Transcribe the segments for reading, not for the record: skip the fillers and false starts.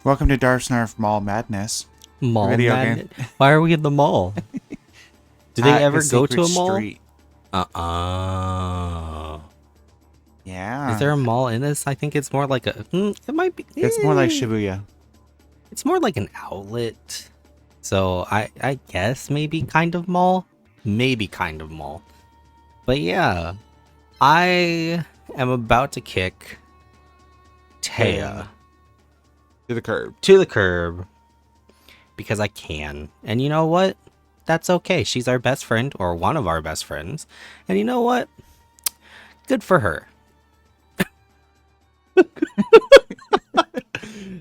Welcome to Dark Snarf Mall Madness. Mall Video magnet? game. Why are we in the mall? Do they ever The go to a secret mall? street. Yeah. Is there a mall in this? I think it's more like a. It might be. It's more like Shibuya. It's more like an outlet. So I guess maybe kind of mall. Maybe kind of mall. But yeah, I am about to kick Taya To the curb. to the curb because I can. And you know what? That's okay. She's our best friend, or one of our best friends. And you know what? Good for her.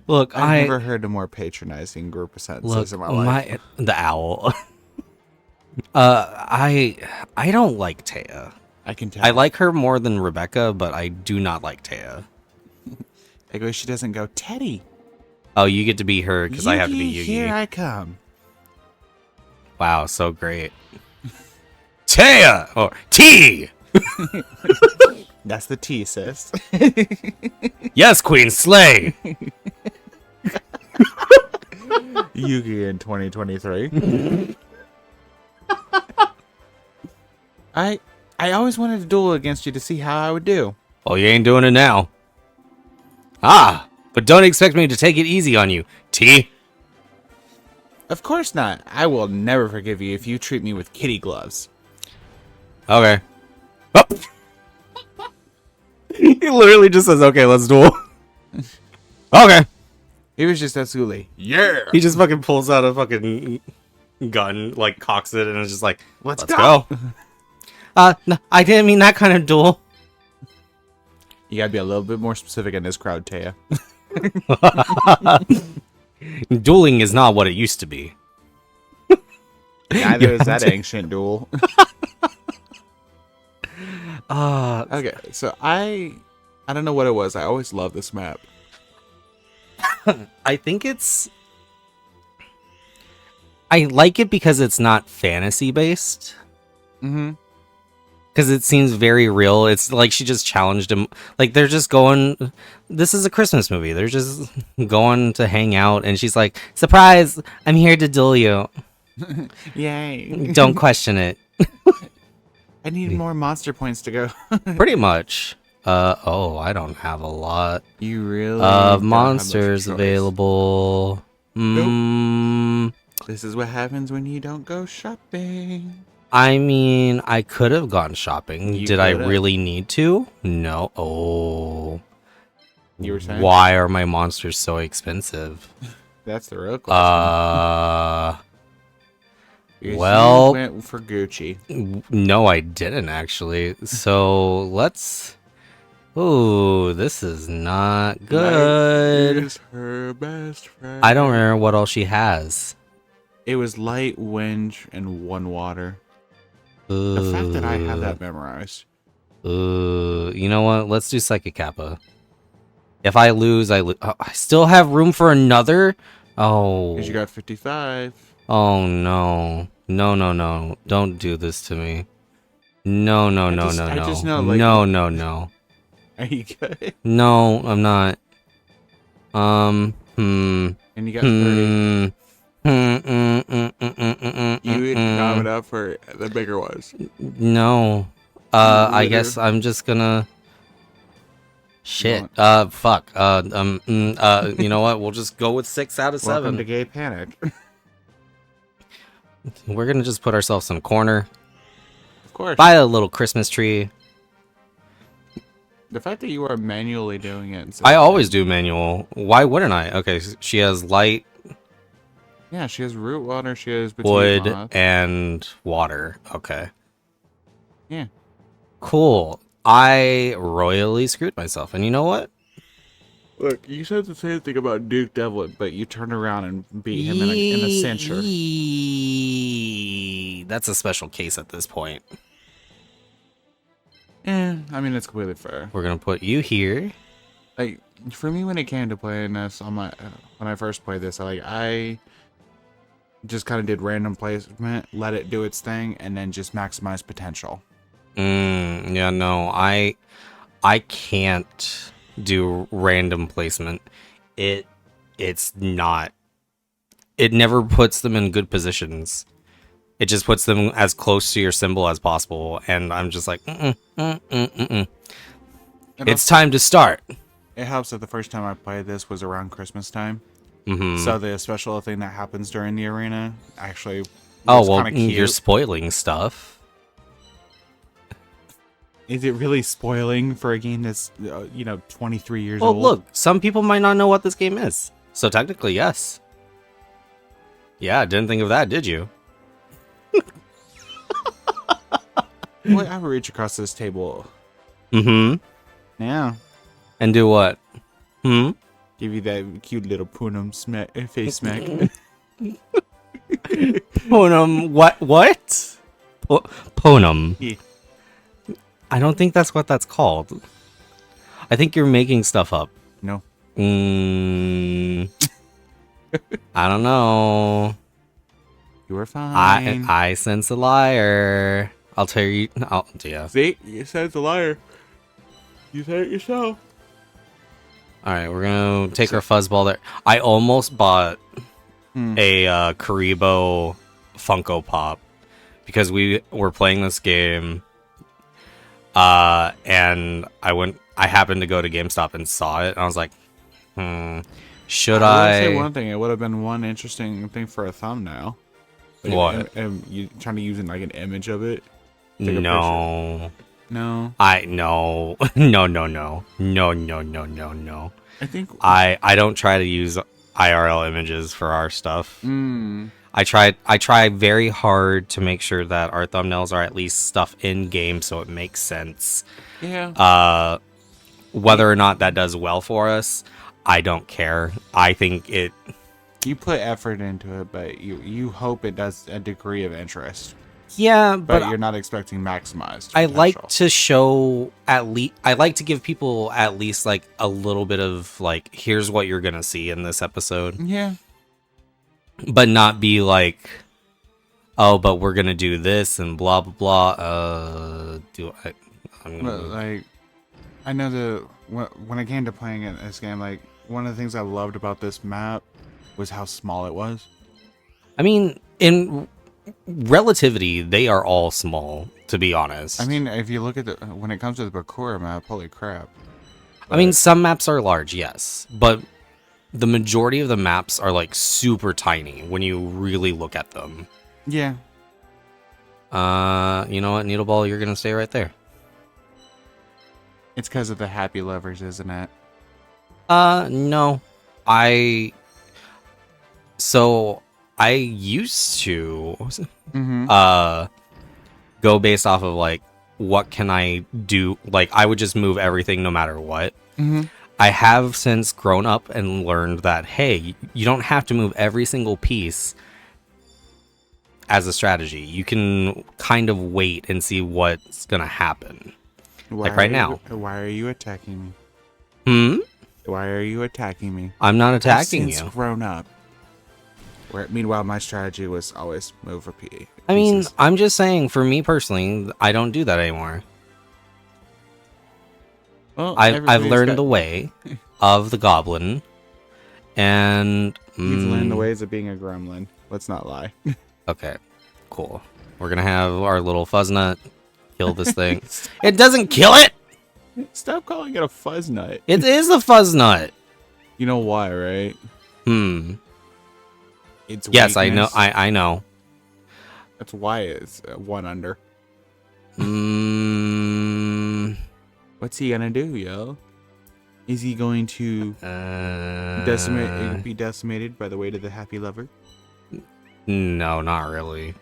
Look, I've never heard a more patronizing group of sentences in my life. The owl. I don't like Taya. I can tell. I like her more than Rebecca, but I do not like Taya. I wish she doesn't go, Teddy. Oh, you get to be her because I have to be Yugi, Yugi. Here I come. Wow, so great. Taya! Or T! That's the T, sis. Yes, Queen, slay! Yugi in 2023. I always wanted to duel against you to see how I would do. Oh, you ain't doing it now. Ah, but don't expect me to take it easy on you, T. Of course not. I will never forgive you if you treat me with kitty gloves. Okay. Oh. He literally just says, okay, let's duel. Okay. He was just Atsuli. Yeah. He just fucking pulls out a fucking gun, like cocks it, and is just like, Let's go. No, I didn't mean that kind of duel. You gotta be a little bit more specific in this crowd, Taya. Dueling is not what it used to be. Neither is that ancient duel. Okay, so I don't know what it was. I always love this map. I think I like it because it's not fantasy based. Mm-hmm. Because it seems very real. It's like she just challenged him. Like they're just going. This is a Christmas movie. They're just going to hang out, and she's like, "Surprise! I'm here to duel you. Yay. Don't question it." I need more monster points to go. Pretty much. Oh, I don't have a lot You really of don't monsters have much choice. available. This is what happens when you don't go shopping. I mean, I could have gone shopping. You Did I coulda. really need to? No. Oh. You were saying? Why are my monsters so expensive? That's the real question. Because well- you went for Gucci. No, I didn't actually. So let's. Ooh, this is not Light good. is her best friend. I don't remember what all she has. It was light, wind, and one water. The fact that I have that memorized. You know what? Let's do Psychic Kappa. If I lose, I lose. Oh, I still have room for another? Oh. Because you got 55. Oh, no. No. Don't do this to me. No. I just know, like- No. Are you good? No, I'm not. And you got 30. You got it up for the bigger ones. No. I guess I'm just gonna. Shit. Fuck. You know what? We'll just go with 6 out of 7. Welcome to Gay Panic. We're gonna just put ourselves in a corner. Of course. Buy a little Christmas tree. The fact that you are manually doing it. I always do manual. Why wouldn't I? Okay, she has light, Yeah, she has root water. She has petite wood, moth. and water. Okay. Yeah. Cool. I royally screwed myself. And you know what? Look, you said the same thing about Duke Devlin, but you turned around and beat him in a cincher. That's a special case at this point. I mean, it's completely fair. We're going to put you here. Like, for me, when it came to playing this on my when I first played this, I just kind of did random placement, let it do its thing, and then just maximize potential. Yeah, no, I can't do random placement. It it's not. It never puts them in good positions. It just puts them as close to your symbol as possible, and I'm just like, it's time to start. It helps that the first time I played this was around Christmas time. Mm-hmm. So the special thing that happens during the arena actually Oh, was well, kind of cute. you're spoiling stuff. Is it really spoiling for a game that's 23 years Well, old? look, some people might not know what this game is. So technically, yes. Yeah, didn't think of that, did you? Well, I would reach across this table. Mm-hmm. Yeah. And do what? Hmm? Give you that cute little punum face smack. Ponum, what? Ponum. Yeah. I don't think that's what that's called. I think you're making stuff up. No. I don't know. You were fine. I sense a liar. I'll tell you. Yeah. See? You said it's a liar. You said it yourself. All right, we're gonna take our fuzzball there. I almost bought a Karibo Funko Pop because we were playing this game, and I happened to go to GameStop and saw it, and I was like, should I would say I? one thing. It would have been one interesting thing for a thumbnail. Like What? You trying to use like an image of it? No. No. No. No. I think I don't try to use IRL images for our stuff. I try very hard to make sure that our thumbnails are at least stuff in game so it makes sense. Yeah. Whether or not that does well for us, I don't care. I think it. You put effort into it, but you hope it does a degree of interest. Yeah, But you're not expecting maximized. I like potential. to show at least. I like to give people at least like a little bit of like, here's what you're gonna see in this episode. Yeah. But not be like, oh, but we're gonna do this and blah blah blah. But like, I know when it came to playing it, this game, like one of the things I loved about this map was how small it was. I mean, in relativity, they are all small, to be honest. I mean, if you look at when it comes to the Bakura map, holy crap. I mean, some maps are large, yes, but the majority of the maps are like super tiny when you really look at them. Yeah. You know what, Needleball, you're gonna stay right there. It's because of the happy lovers, isn't it? No. I used to go based off of like, what can I do? Like, I would just move everything no matter what. I have since grown up and learned that, hey, you don't have to move every single piece as a strategy. You can kind of wait and see what's gonna happen. Like right now. Why are you attacking me? Why are you attacking me? I'm not attacking I've since you. grown up. Meanwhile, my strategy was always move repeat. I mean, I'm just saying, for me personally, I don't do that anymore. Well, I've learned the way of the goblin, and you've learned the ways of being a gremlin. Let's not lie. Okay, cool. We're gonna have our little fuzz nut kill this thing. It doesn't kill it. Stop calling it a fuzz nut. It is a fuzz nut. You know why, right? It's yes, I weakness. know. I know. That's why it's one under. What's he gonna do, yo? Is he going to be decimated by the weight of the happy lover? No, not really.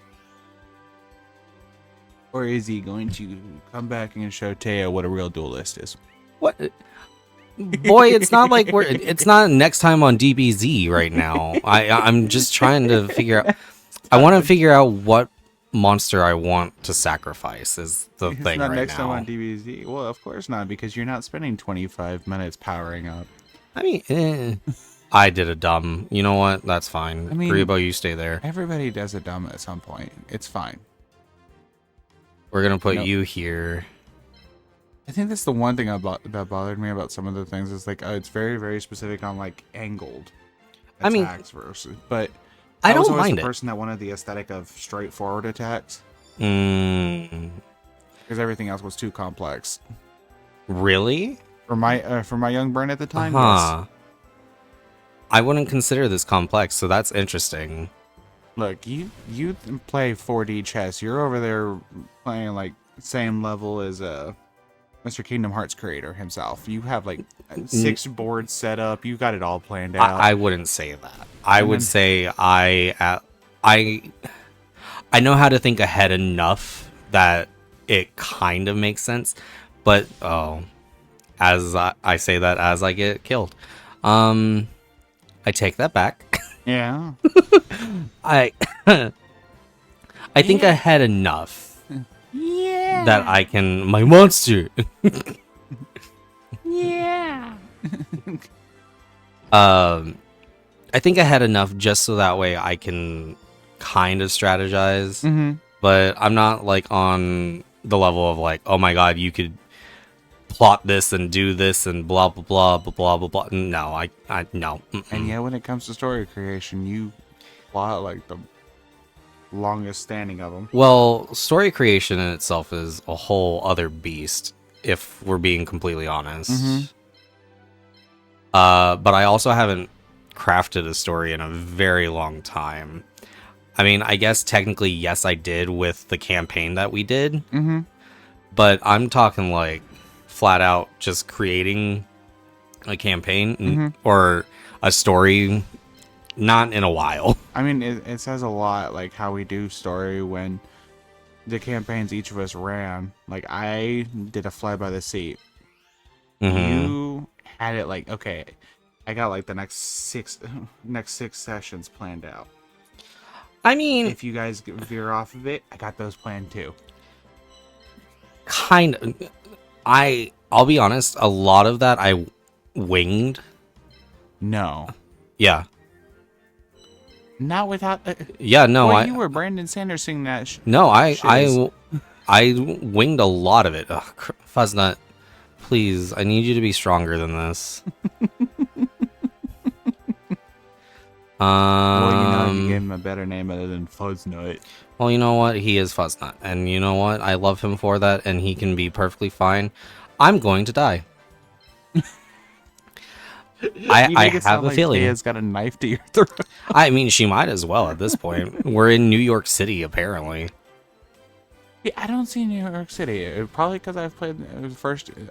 Or is he going to come back and show Teo what a real duelist is? What? Boy, it's not like it's not next time on DBZ right now. I'm just trying to figure out. I want to figure out what monster I want to sacrifice is the It's thing not right next time now. on DBZ. Well, of course not, because you're not spending 25 minutes powering up. I mean, I did a dumb. You know what? That's fine. I mean, Gribo, you stay there. Everybody does a dumb at some point. It's fine. We're gonna put you here. I think that's the one thing that bothered me about some of the things is like, it's very, very specific on like angled. I mean, attacks versus. But I I was don't always mind the it. person that wanted the aesthetic of straightforward attacks Mm, because everything else was too complex. really? For my young brain at the time, yes. Huh. I wouldn't consider this complex, so that's interesting. Look, you play 4D chess. You're over there playing like same level as Mr. Kingdom Hearts creator himself. You have like 6 boards set up. You got it all planned out. I wouldn't say that. I And would then say I know how to think ahead enough that it kind of makes sense, but as I say that as I get killed, I take that back. yeah, I I think Yeah. ahead enough yeah, that I can my monster. yeah. I think ahead enough just so that way I can kind of strategize, Mm-hmm. but I'm not like on the level of like, oh my god, you could plot this and do this and blah blah blah blah blah blah blah. No, I no. And yet, when it comes to story creation, you plot like the longest standing of them. Well, story creation in itself is a whole other beast, if we're being completely honest. Mhm. But I also haven't crafted a story in a very long time. I mean, I guess technically, yes, I did with the campaign that we did, Mm-hmm. but I'm talking like flat out just creating a campaign Mhm. or a story, not in a while. I mean, it says a lot, like how we do story when the campaigns each of us ran. Like I did a fly by the seat. Mhm. You had it like, okay, I got like the next 6 sessions planned out. I mean, If you guys veer off of it, I got those planned too. kind of. I'll be honest, a lot of that I winged. No, Yeah. not without. Yeah, no, Boy, you were Brandon Sanders singing that. no, shiz. I winged a lot of it. Ugh, Fuzznut, please, I need you to be stronger than this. Well, you gave him a better name other than Fuzznut. Well, you know what? He is Fuzznut, and you know what? I love him for that, and he can be perfectly fine. I'm going to die. I have a feeling. Kaya's got a knife to your throat. I mean, she might as well at this point. We're in New York City, apparently. Yeah, I don't see New York City. Probably because I've played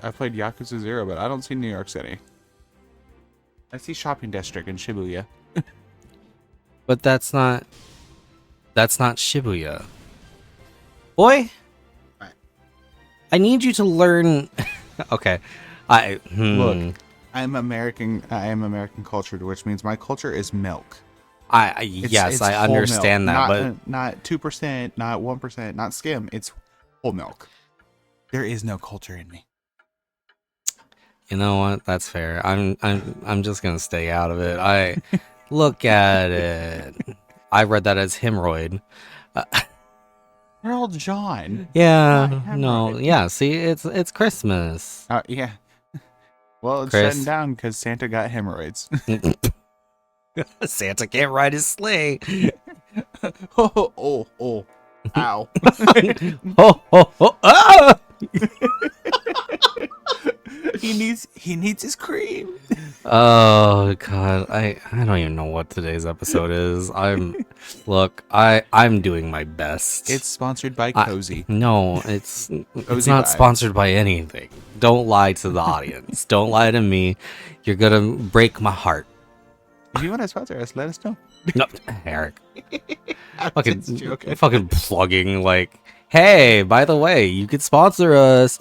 I played Yakuza 0, but I don't see New York City. I see shopping district in Shibuya. But that's not Shibuya. Boy, Right. I need you to learn. Okay, Look, I am American cultured, which means my culture is milk. Yes, It's I whole understand milk, that, but not 2%, not 1%, not skim. It's whole milk. There is no culture in me. you know what? That's fair. I'm just gonna stay out of it. I look at it. I read that as hemorrhoid. Earl John. Yeah, Not no, hemorrhoid. yeah. See, it's Christmas. Yeah. Well, it's Chris. shutting down because Santa got hemorrhoids. Santa can't ride his sleigh. oh, ow. Ah! He needs his cream. Oh god, I don't even know what today's episode is. I'm doing my best. It's sponsored by Cozy. No, it's Cozy not vibes. sponsored by anything. Don't lie to the audience. Don't lie to me. You're gonna break my heart. If you want to sponsor us, let us know. No, Eric. I'm Fucking just joking. fucking plugging like, hey, by the way, you could sponsor us.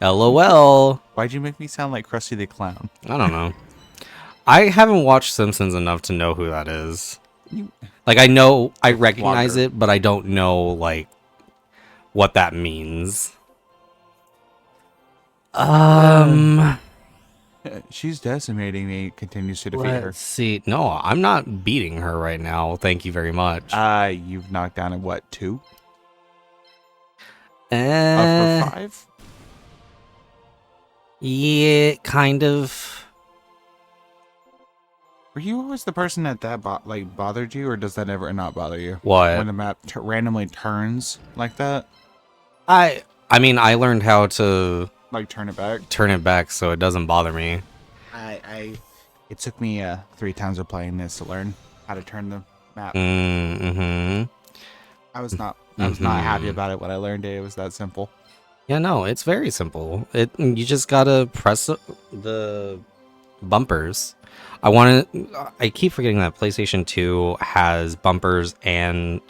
LOL. Why'd you make me sound like Krusty the Clown? I don't know. I haven't watched Simpsons enough to know who that is. Like, I recognize Vlogger. it, but I don't know, like, what that means. She's decimating me. Continues to defeat her. Let's see. No, I'm not beating her right now. Thank you very much. You've knocked down at what, 2 of her 5? Yeah, kind of. Were you always the person that bothered you, or does that ever not bother you? What? When the map randomly turns like that? I mean, I learned how to Like turn it back? turn it back so it doesn't bother me. It took me 3 times of playing this to learn how to turn the map. Mm-hmm. I was not happy about it when I learned it. It was that simple. Yeah, no, it's very simple. You just gotta press the bumpers. I keep forgetting that PlayStation 2 has bumpers and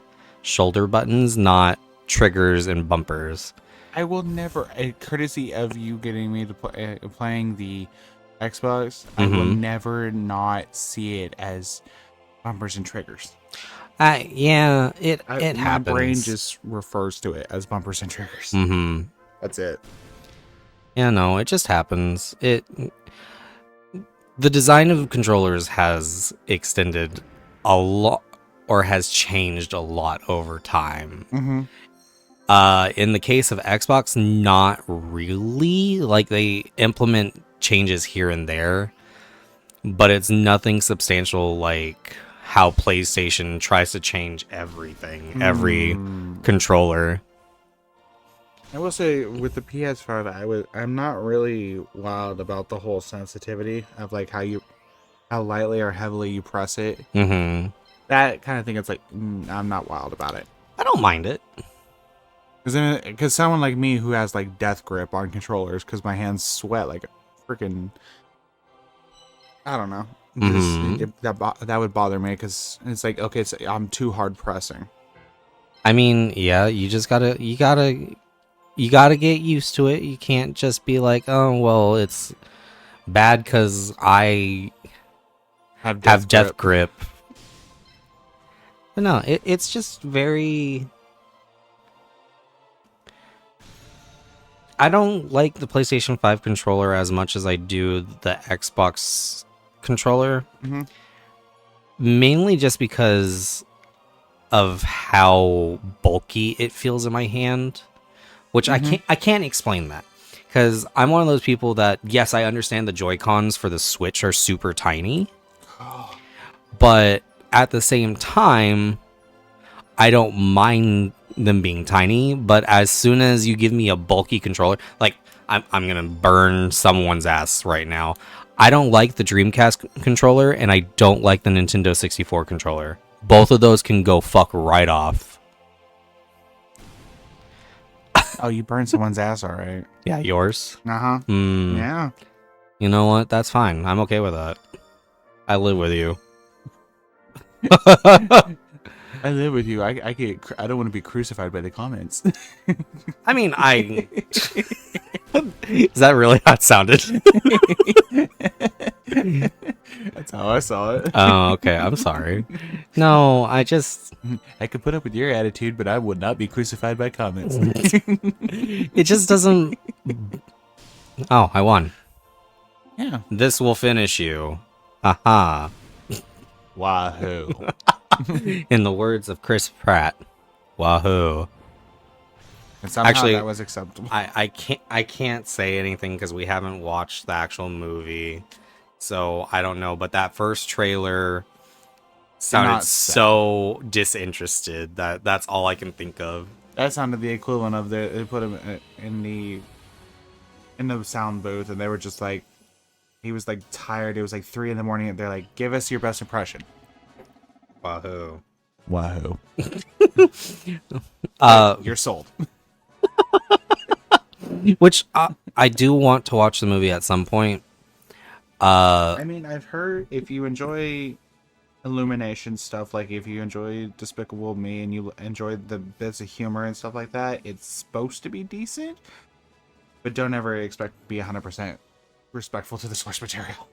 shoulder buttons, not triggers and bumpers. I will never, courtesy of you getting me to playing the Xbox, I will Mm-hmm. never not see it as bumpers and triggers. Yeah, it My brain happens. just refers to it as bumpers and triggers. Mm-hmm. That's it. Yeah, no, it just happens. The design of controllers has extended a lot, or has changed a lot over time. Mm-hmm. In the case of Xbox, not really. Like, they implement changes here and there, but it's nothing substantial like how PlayStation tries to change everything, every controller. I will say with the PS5, I'm not really wild about the whole sensitivity of like how lightly or heavily you press it. Mm-hmm. That kind of thing. It's like I'm not wild about it. I don't mind it. Because someone like me who has like death grip on controllers, because my hands sweat like a freaking, I don't know. Mm-hmm. That would bother me because it's like, okay, I'm too hard pressing. I mean, yeah, you gotta get used to it. You can't just be like, oh well, it's bad because I have death grip. But no, it's just very. I don't like the PlayStation 5 controller as much as I do the Xbox controller. Mhm. Mainly just because of how bulky it feels in my hand, which I can't explain that. Because I'm one of those people that, yes, I understand the Joy-Cons for the Switch are super tiny, but at the same time, I don't mind them being tiny. But as soon as you give me a bulky controller, like I'm gonna burn someone's ass right now. I don't like the Dreamcast controller, and I don't like the Nintendo 64 controller. Both of those can go fuck right off. Oh, you burned someone's ass, all right. Yeah, yours. Uh-huh. Yeah. You know what? That's fine. I'm okay with that. I live with you. I live with you. I don't want to be crucified by the comments. I mean, is that really how it sounded? That's how I saw it. Oh, okay. I'm sorry. No, I could put up with your attitude, but I would not be crucified by comments. it just doesn't. Oh, I won. Yeah. This will finish you. Haha. Wahoo. In the words of Chris Pratt. Wahoo. And somehow Actually, that was acceptable. I can't say anything because we haven't watched the actual movie, so I don't know. But that first trailer sounded so disinterested that's all I can think of. That sounded the equivalent of they put him in the sound booth, and they were just like, he was like tired. It was like 3 a.m, and they're like, "Give us your best impression." Wahoo. Wahoo. You're sold. Which I do want to watch the movie at some point. I mean, I've heard if you enjoy Illumination stuff, like if you enjoy Despicable Me and you enjoy the bits of humor and stuff like that, it's supposed to be decent. But don't ever expect to be 100% respectful to the source material.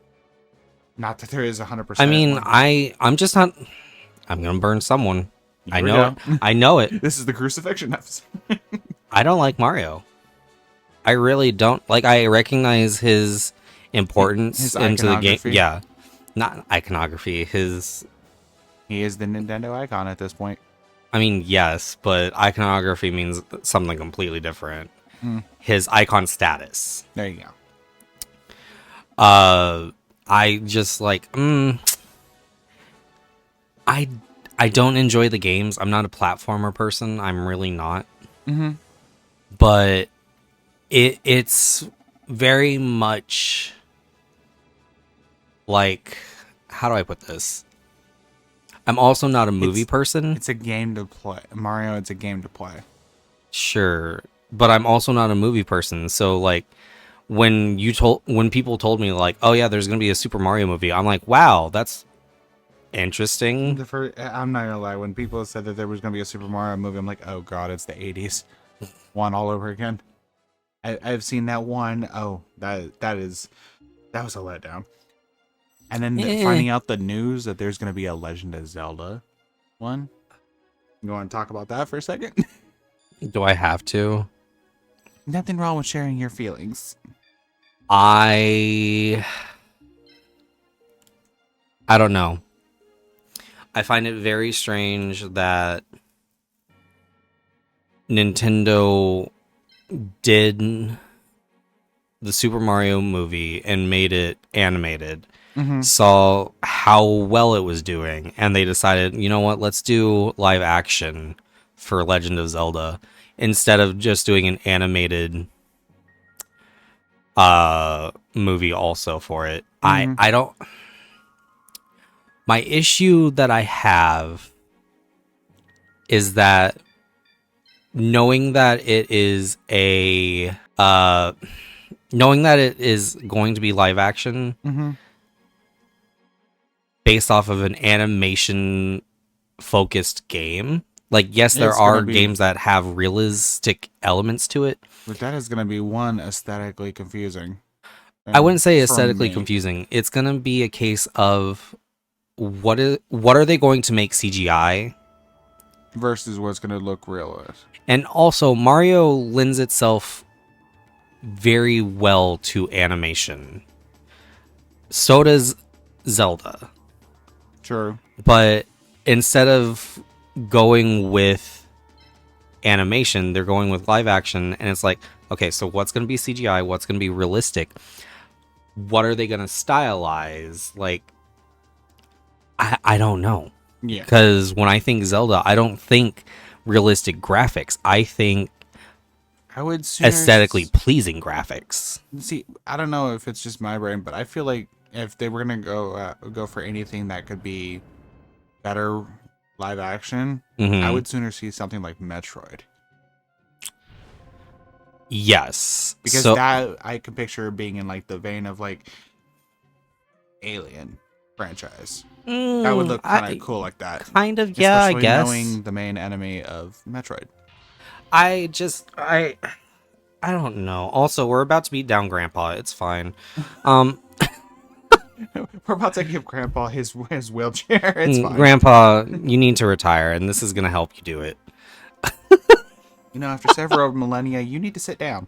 Not that there is 100%. I mean, I'm just not. I'm gonna burn someone. I know it. I know it. This is the crucifixion episode. I don't like Mario. I really don't. Like, I recognize his importance His into the game. iconography. Yeah. Not iconography. He is the Nintendo icon at this point. I mean, yes, but iconography means something completely different. His icon status. There you go. I just like, I don't enjoy the games. I'm not a platformer person. I'm really not. Mm-hmm. But it's very much like, how do I put this? I'm also not a movie person. It's a game to play. Mario, it's a game to play. Sure, but I'm also not a movie person. So like when people told me like, "Oh yeah, there's going to be a Super Mario movie." I'm like, "Wow, that's interesting." I'm not gonna lie. When people said that there was gonna be a Super Mario movie, I'm like, oh god, it's the '80s, one all over again. I've seen that one. Oh, that was a letdown. And then finding out the news that there's gonna be a Legend of Zelda one. You want to talk about that for a second? Do I have to? Nothing wrong with sharing your feelings. I don't know. I find it very strange that Nintendo did the Super Mario movie and made it animated, saw how well it was doing, and they decided, you know what, let's do live action for Legend of Zelda instead of just doing an animated movie also for it. I don't. My issue that I have is that knowing that it is going to be live action based off of an animation focused game. Like, yes, there are games that have realistic elements to it. But that is going to be one aesthetically confusing. I wouldn't say aesthetically confusing. It's going to be a case of what are they going to make CGI versus what's going to look realistic. And also, Mario lends itself very well to animation. So does Zelda. True. But instead of going with animation, they're going with live action, and it's like, okay, so what's going to be CGI? What's going to be realistic? What are they going to stylize? Like, I don't know. Yeah. Because when I think Zelda, I don't think realistic graphics. I think aesthetically pleasing graphics. See, I don't know if it's just my brain, but I feel like if they were going to go for anything that could be better live action, I would sooner see something like Metroid. Yes. Because that I can picture being in like the vein of like Alien franchise. That would look kind of cool like that. Kind of, yeah, I guess. Knowing the main enemy of Metroid. I don't know. Also, we're about to beat down Grandpa. It's fine. We're about to give Grandpa his wheelchair. It's fine. Grandpa, you need to retire, and this is going to help you do it. You know, after several millennia, you need to sit down.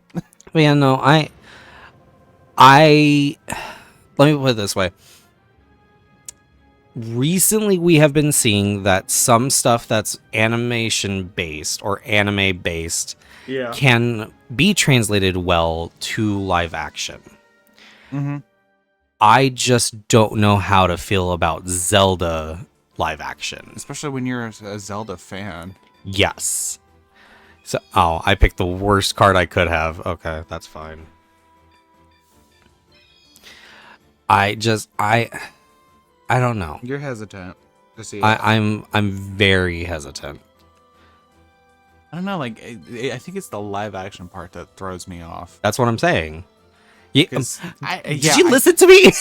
But yeah, no, let me put it this way. Recently, we have been seeing that some stuff that's animation-based or anime-based can be translated well to live action. I just don't know how to feel about Zelda live action. Especially when you're a Zelda fan. Yes. So, I picked the worst card I could have. Okay, that's fine. I don't know. You're hesitant to see. I'm very hesitant. I don't know. Like, I think it's the live action part that throws me off. That's what I'm saying. Did Yeah, you listen to me?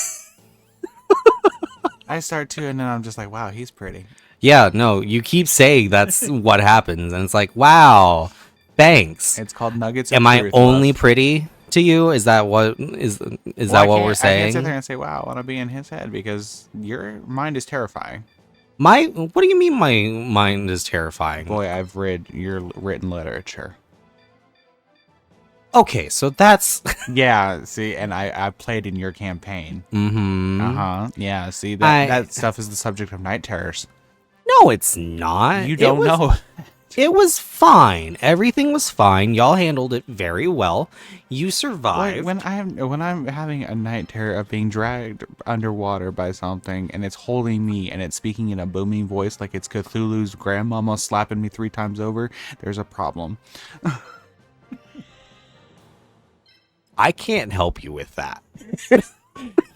I start to, and then I'm just like, wow, he's pretty. Yeah, no, you keep saying that's what happens, and it's like, wow, thanks. It's called Nuggets. Am I only pretty to you? Is that what is that what we're saying? I can't sit there and say, wow, I want to be in his head because your mind is terrifying. What do you mean my mind is terrifying? Boy, I've read your written literature. Okay, so that's yeah. See, and I played in your campaign. Yeah. See, that stuff is the subject of Night Terrors. No, it's not. You don't know. It was fine. Everything was fine. Y'all handled it very well. You survived. Like when I'm having a night terror of being dragged underwater by something and it's holding me and it's speaking in a booming voice like it's Cthulhu's grandmama slapping me 3 times over, there's a problem. I can't help you with that.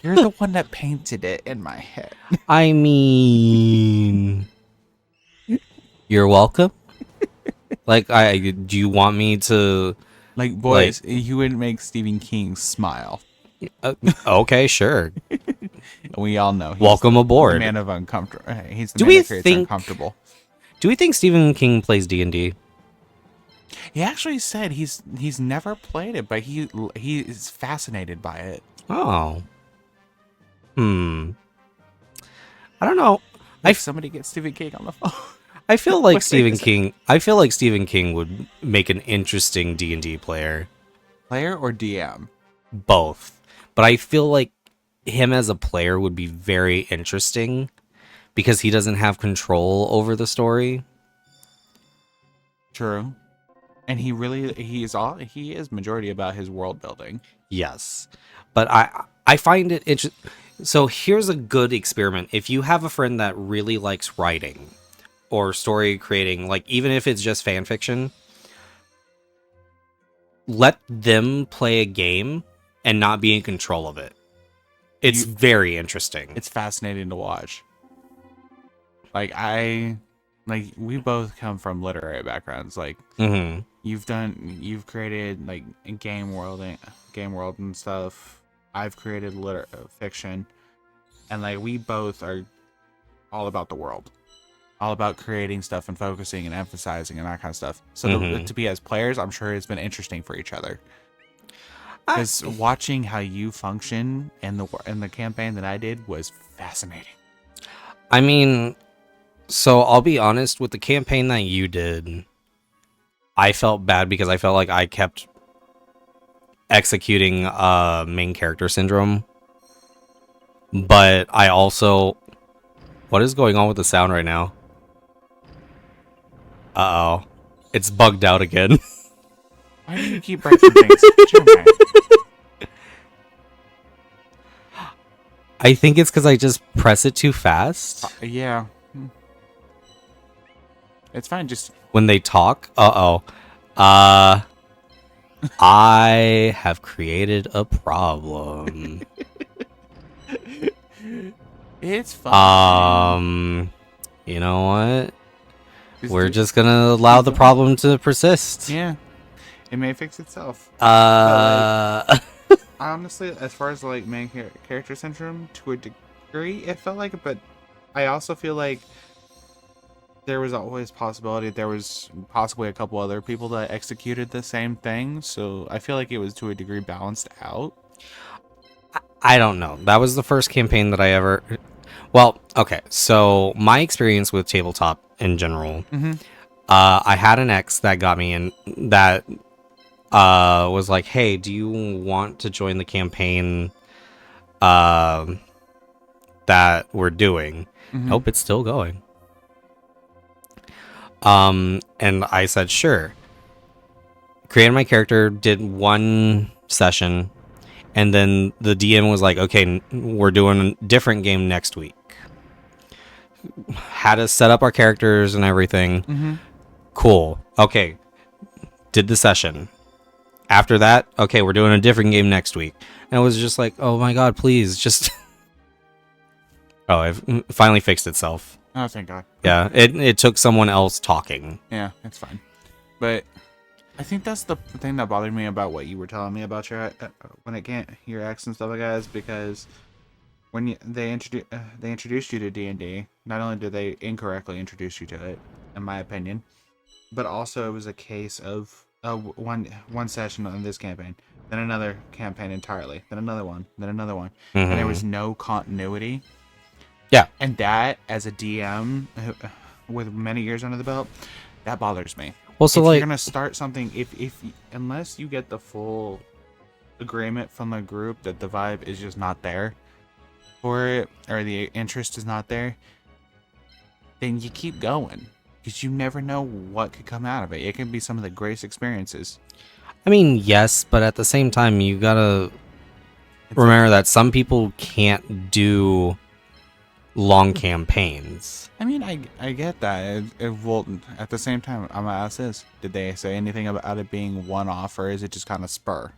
You're the one that painted it in my head. I mean, you're welcome. Like, do you want me to? Like, boys, you wouldn't make Stephen King smile. Okay, sure. We all know. Welcome aboard. The man of uncomfortable. He's the Do man we that creates think- uncomfortable. Do we think Stephen King plays D&D? He actually said he's never played it, but he is fascinated by it. Oh. I don't know. If somebody gets Stephen King on the phone. I feel like What Stephen is it? King. I feel like Stephen King would make an interesting D&D player. Player or DM? Both, but I feel like him as a player would be very interesting because he doesn't have control over the story. True. And he is majority about his world building. Yes, but I find it interesting. So here's a good experiment. If you have a friend that really likes writing or story creating, like even if it's just fan fiction, let them play a game and not be in control of it. It's very interesting. It's fascinating to watch. Like we both come from literary backgrounds. Like you've created like a game world and stuff. I've created fiction, and like we both are all about the world, all about creating stuff and focusing and emphasizing and that kind of stuff. So to be as players, I'm sure it's been interesting for each other. Because watching how you function in the campaign that I did was fascinating. I mean, so I'll be honest, with the campaign that you did, I felt bad because I felt like I kept executing main character syndrome. But I also... What is going on with the sound right now? Uh-oh. It's bugged out again. Why do you keep breaking things? Jeremiah? I think it's because I just press it too fast. Yeah. It's fine, just... When they talk. Uh-oh. I have created a problem. It's fine. You know what? We're just gonna allow the problem to persist. Yeah. It may fix itself. Honestly, as far as like main character syndrome, to a degree, it felt like it, but I also feel like there was always possibility there was possibly a couple other people that executed the same thing, so I feel like it was to a degree balanced out. I don't know. That was the first campaign that I ever... Well, okay, so my experience with tabletop in general, I had an ex that got me in, that was like, hey, do you want to join the campaign that we're doing? Nope, it's still going. And I said, sure. Created my character, did one session, and then the DM was like, okay, we're doing a different game next week. Had us set up our characters and everything. Cool. Okay. Did the session. After that, okay, we're doing a different game next week. And it was just like, oh my god, please, just... Oh, it finally fixed itself. Oh, thank God. Yeah, it took someone else talking. Yeah, it's fine. But I think that's the thing that bothered me about what you were telling me about your your ex and stuff like that, is because when they introduced you to D&D, not only did they incorrectly introduce you to it, in my opinion, but also it was a case of one session on this campaign, then another campaign entirely, then another one, and there was no continuity. Yeah. And that, as a DM with many years under the belt, that bothers me. Well, so if like, you're gonna start something, unless you get the full agreement from the group that the vibe is just not there for it, or the interest is not there, then you keep going. Because you never know what could come out of it. It can be some of the greatest experiences. I mean, yes, but at the same time, you gotta It's remember that some people can't do long campaigns. I mean, I get that. Well, at the same time, I'm gonna ask this: did they say anything about it being one-off, or is it just kind of spur?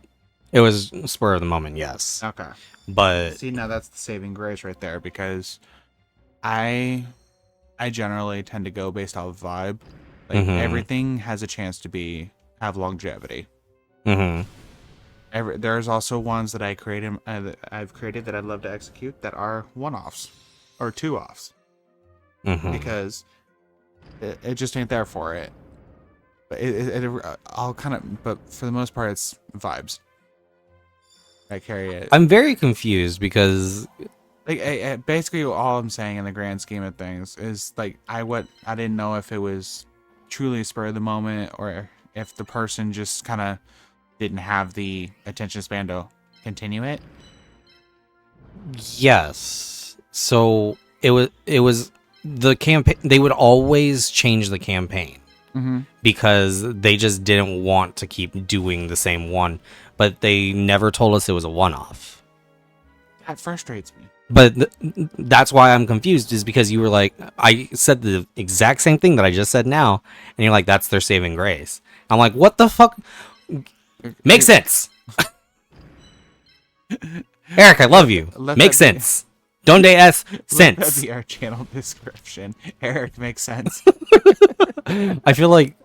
It was spur of the moment, yes. Okay. But See, now that's the saving grace right there, because I I generally tend to go based off vibe. Like everything has a chance to have longevity. There's also ones that I've created that I'd love to execute that are one-offs or two-offs because it just ain't there for it. But but for the most part, it's vibes. I carry it. I'm very confused because Like basically all I'm saying in the grand scheme of things is like I didn't know if it was truly spur of the moment or if the person just kind of didn't have the attention span to continue it. yes. So it was the campaign. They would always change the campaign because they just didn't want to keep doing the same one. But they never told us it was a one-off. That frustrates me. But that's why I'm confused, is because you were like, I said the exact same thing that I just said now, and you're like, that's their saving grace. I'm like, what the fuck? Makes sense. Eric, I love you. Makes sense. Donde es sense. Let that be our channel description. Eric makes sense. I feel like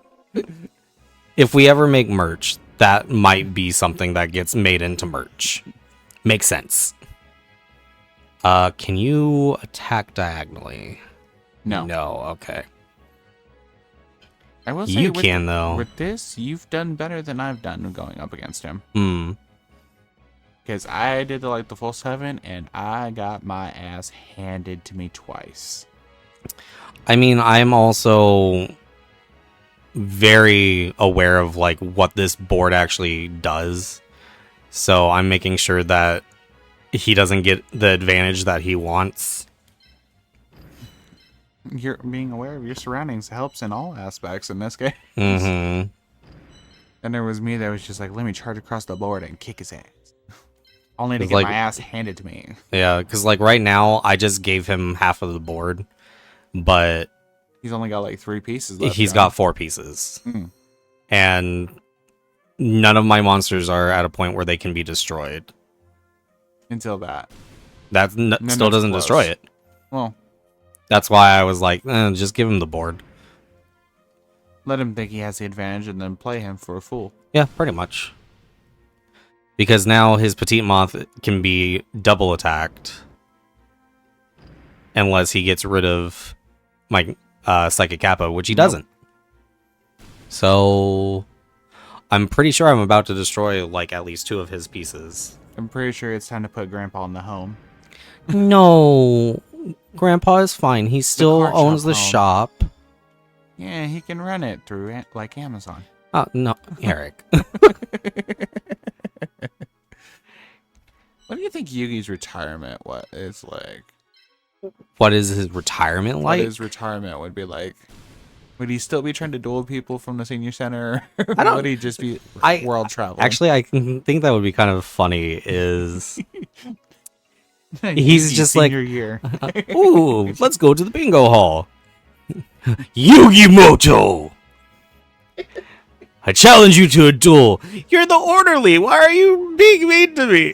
if we ever make merch, that might be something that gets made into merch. Makes sense. Can you attack diagonally? No. No, okay. I will say you can, though. With this, you've done better than I've done going up against him. Because I did the full 7, and I got my ass handed to me twice. I mean, I'm also very aware of what this board actually does. So I'm making sure that he doesn't get the advantage that he wants. You're being aware of your surroundings helps in all aspects in this game. And there was me that was just like, let me charge across the board and kick his ass. Only to get my ass handed to me. Yeah, because right now, I just gave him half of the board, but he's only got 3 pieces left. He's got 4 pieces. And none of my monsters are at a point where they can be destroyed. Until that. That still doesn't destroy it. Well, that's why I was like, just give him the board. Let him think he has the advantage and then play him for a fool. Yeah, pretty much. Because now his Petite Moth can be double attacked. Unless he gets rid of my Psychic Kappa, which he doesn't. So I'm pretty sure I'm about to destroy at least 2 of his pieces. I'm pretty sure it's time to put Grandpa in the home. No, Grandpa is fine. He still owns the shop. Yeah, he can run it through Amazon. Oh, no, Eric. What do you think Yugi's retirement is like? What is his retirement like? What his retirement would be like? Would he still be trying to duel people from the senior center? Would he just be world traveling? Actually, I think that would be kind of funny. Is he's just senior year? Ooh, let's go to the bingo hall. Yugi Moto! I challenge you to a duel. You're the orderly. Why are you being mean to me?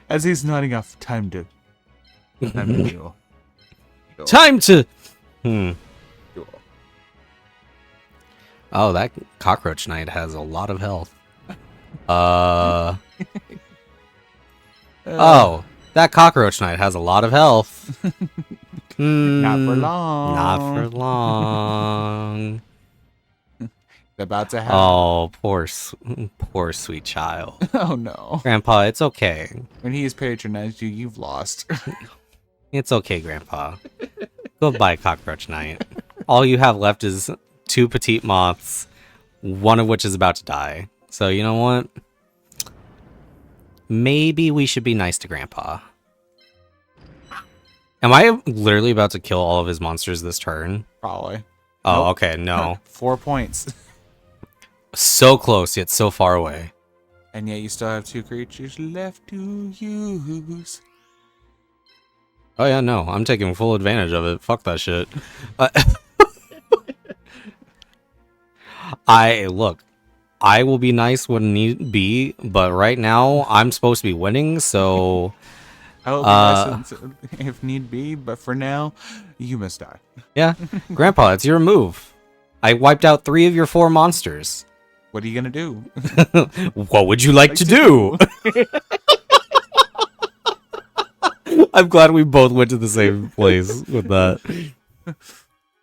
As he's nodding off, time to duel. Time to. Duel. Oh, that cockroach knight has a lot of health. Oh, that cockroach knight has a lot of health. Not for long. Not for long. About to happen. Oh, poor sweet child. Oh no, Grandpa, it's okay. When he's patronized you, you've lost. It's okay, Grandpa. Goodbye, cockroach knight. All you have left is 2 petite moths, one of which is about to die. So you know what? Maybe we should be nice to Grandpa. Am I literally about to kill all of his monsters this turn? Probably. Oh, Nope. okay, no. 4 points. So close, yet so far away. And yet you still have 2 creatures left to use. Oh yeah, no, I'm taking full advantage of it. Fuck that shit. I will be nice when need be, but right now I'm supposed to be winning, so I will be nice if need be, but for now, you must die. yeah. Grandpa, it's your move. I wiped out 3 of your 4 monsters. What are you gonna do? What would you like to do? I'm glad we both went to the same place with that.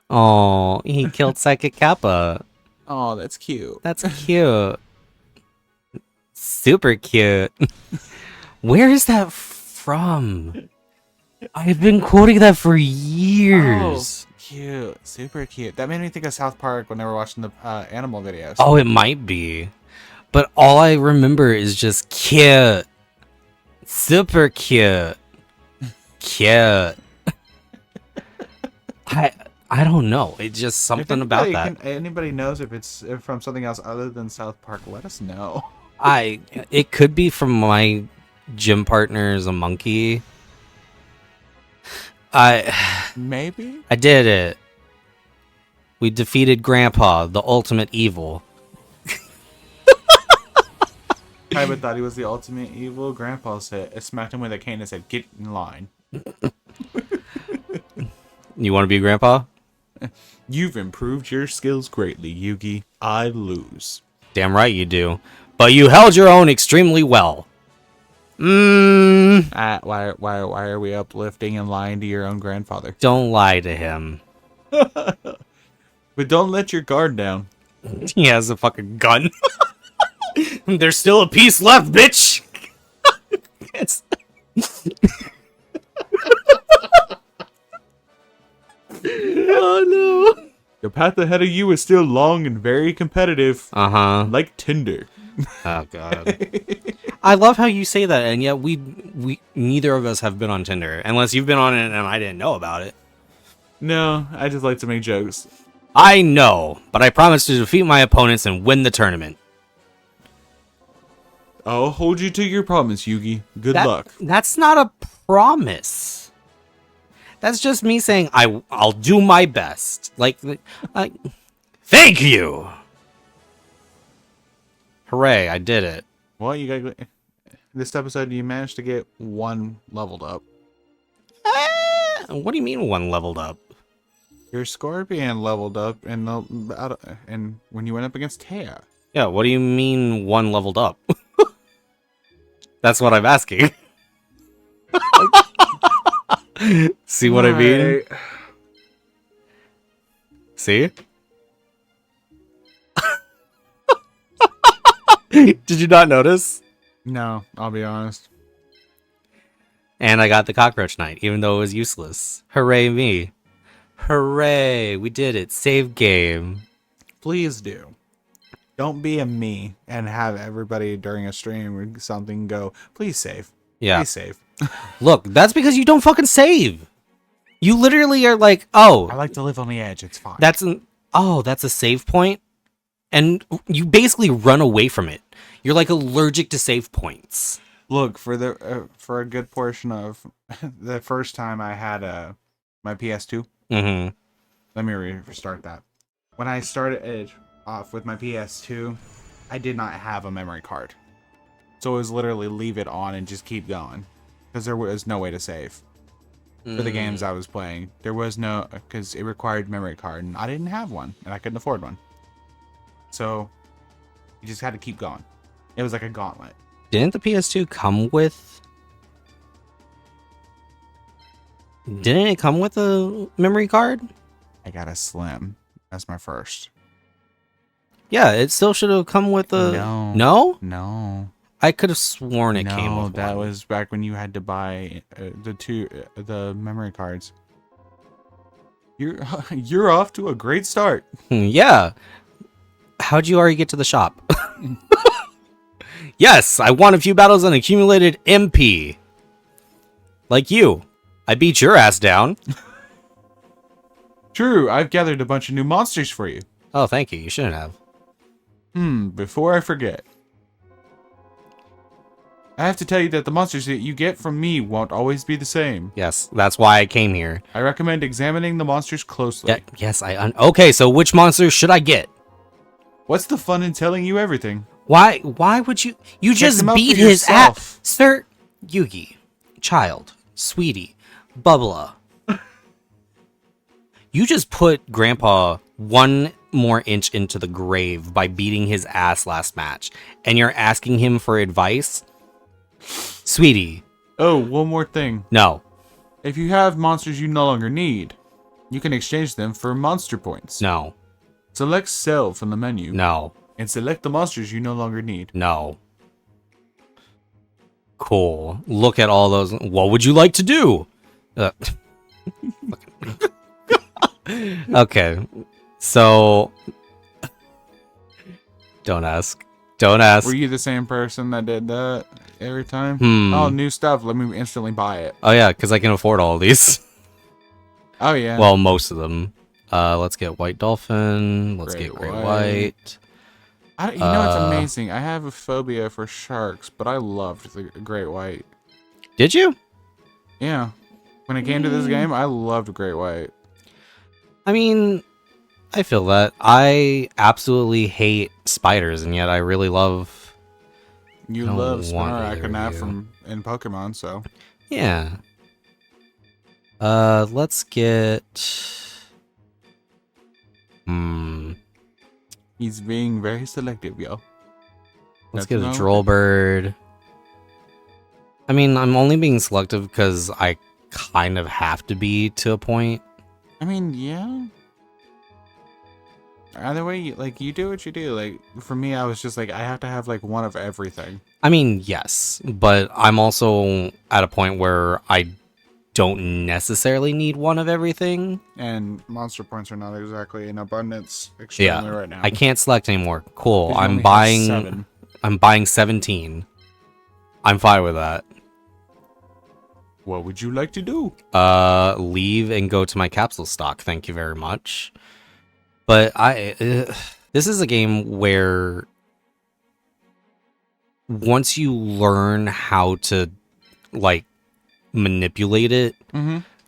Oh, he killed Psychic Kappa. Oh, that's cute. That's cute. Super cute. Where is that from? I've been quoting that for years. Oh, cute. Super cute. That made me think of South Park when they were watching the animal videos. Oh, it might be. But all I remember is just cute. Super cute. Cute. I don't know. It's just something about that. Anybody knows if it's from something else other than South Park, let us know. It could be from my gym partner is a monkey. Maybe? I did it. We defeated Grandpa, the ultimate evil. I thought he was the ultimate evil. Grandpa said, smacked him with a cane and said, "Get in line." You want to be Grandpa? You've improved your skills greatly, Yugi. I lose. Damn right you do. But you held your own extremely well. Why are we uplifting and lying to your own grandfather? Don't lie to him. But don't let your guard down. He has a fucking gun. There's still a piece left, bitch. Yes. Oh no. The path ahead of you is still long and very competitive. Uh-huh. Like Tinder. Oh god. I love how you say that, and yet we neither of us have been on Tinder, unless you've been on it and I didn't know about it. No, I just like to make jokes. I know, but I promise to defeat my opponents and win the tournament. I'll hold you to your promise, Yugi. Good luck. That's not a promise. That's just me saying I'll do my best. Like, thank you. Hooray! I did it. Well, you got this episode. You managed to get 1 leveled up. What do you mean 1 leveled up? Your Scorpion leveled up, and when you went up against Taya. Yeah. What do you mean 1 leveled up? That's what I'm asking. See what I mean? See? Did you not notice? No, I'll be honest. And I got the Cockroach Knight, even though it was useless. Hooray me. Hooray, we did it. Save game. Please do. Don't be a me and have everybody during a stream or something go, please save. Yeah. Please save. Look, that's because you don't fucking save. You literally are like, oh. I like to live on the edge. It's fine. That's a save point? And you basically run away from it. You're like allergic to save points. Look, for a good portion of the first time I had my PS2. Mm-hmm. Let me restart that. When I started off with my PS2, I did not have a memory card. So it was literally leave it on and just keep going. Because there was no way to save. For the games I was playing. There was no... Because it required memory card. And I didn't have one. And I couldn't afford one. So, you just had to keep going. It was like a gauntlet. Didn't the PS2 come with... Didn't it come with a memory card? I got a Slim. That's my first. Yeah, it still should have come with a... No. No? No. I could have sworn it came with that one. was back when you had to buy the memory cards. You're off to a great start. Yeah. How'd you already get to the shop? Yes, I won a few battles and accumulated MP. Like you. I beat your ass down. True, I've gathered a bunch of new monsters for you. Oh, thank you. You shouldn't have. Before I forget. I have to tell you that the monsters that you get from me won't always be the same. Yes, that's why I came here. I recommend examining the monsters closely. Yes, okay, so which monsters should I get? What's the fun in telling you everything? Why would you? You Check just them out beat for his yourself. ass. Sir, Yugi, Child, Sweetie, Bubbla. You just put Grandpa 1 more inch into the grave by beating his ass last match, and you're asking him for advice? Sweetie. Oh, one more thing. No. If you have monsters you no longer need, you can exchange them for monster points. No. Select Sell from the menu. No. And select the monsters you no longer need. No. Cool. Look at all those. What would you like to do? Okay. So. Don't ask. Don't ask. Were you the same person that did that every time? Hmm. Oh, new stuff. Let me instantly buy it. Oh, yeah, because I can afford all of these. Oh, yeah. Well, most of them. Let's get White Dolphin. Let's get Great White. You know, it's amazing. I have a phobia for sharks, but I loved the Great White. Did you? Yeah. When it came to this game, I loved Great White. I mean, I feel that. I absolutely hate spiders, and yet I really love... You I don't love want Smaragd either and of that you. from in Pokemon, so. Yeah. Let's get... He's being very selective, yo. Let's That's get a no- Drollbird. I mean, I'm only being selective because I kind of have to be to a point. I mean, yeah. Either way, you do what you do. Like, for me, I was just like, I have to have, like, one of everything. I mean, yes, but I'm also at a point where I don't necessarily need one of everything. And monster points are not exactly in abundance extremely right now. I can't select anymore. Cool. Because you I'm only have buying 7. I'm buying 17. I'm fine with that. What would you like to do? Leave and go to my capsule stock. Thank you very much. But this is a game where once you learn how to like manipulate it,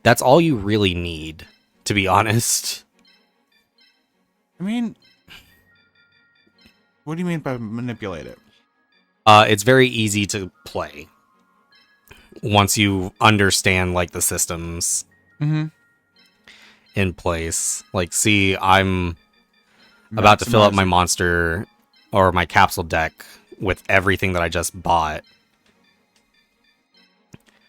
that's all you really need, to be honest. I mean, what do you mean by manipulate it? It's very easy to play once you understand like the systems in place. Like, see, I'm about to fill up my monster or my capsule deck with everything that I just bought.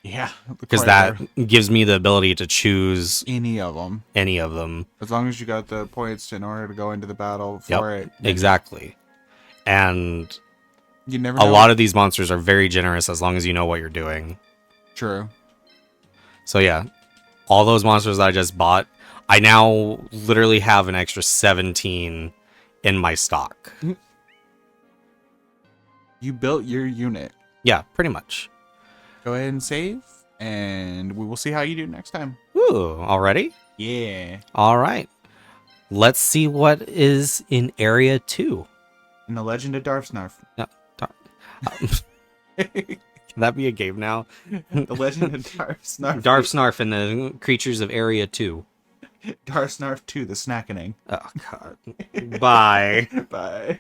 Yeah, Because that gives me the ability to choose any of them. As long as you got the points in order to go into the battle for it. Exactly. And You never a know. lot of these monsters are very generous as long as you know what you're doing. True. So yeah, all those monsters that I just bought, I now literally have an extra 17 in my stock. You built your unit. Yeah, pretty much. Go ahead and save, and we will see how you do next time. Ooh, already? Yeah. All right. Let's see what is in Area 2. In the Legend of Darfsnarf. Can that be a game now? The Legend of Darfsnarf. Darfsnarf and the creatures of Area 2. Darfsnarf 2, the snackening. Oh, God. Bye. Bye.